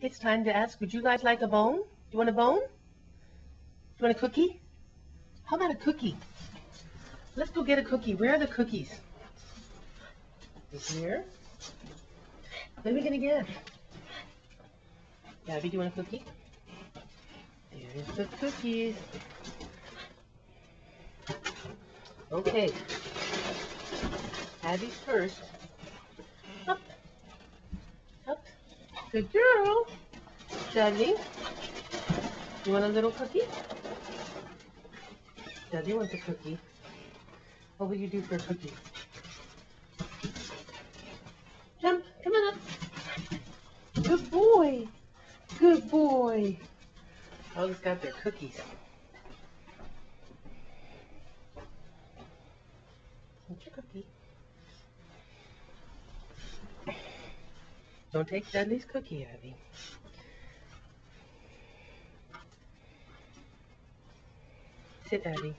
It's time to ask, would you guys like a bone? Do you want a bone? Do you want a cookie? How about a cookie? Let's go get a cookie. Where are the cookies? Here. What are we gonna get? Abby, do you want a cookie? There's the cookies. Okay. Abby's first. Up. Up. Good girl. Dudley, you want a little cookie? Dudley wants a cookie. What will you do for a cookie? Jump. Come on up. Good boy. Good boy. All has got their cookies. What's your cookie? Don't take Dudley's cookie, Abby. Sit, Abby.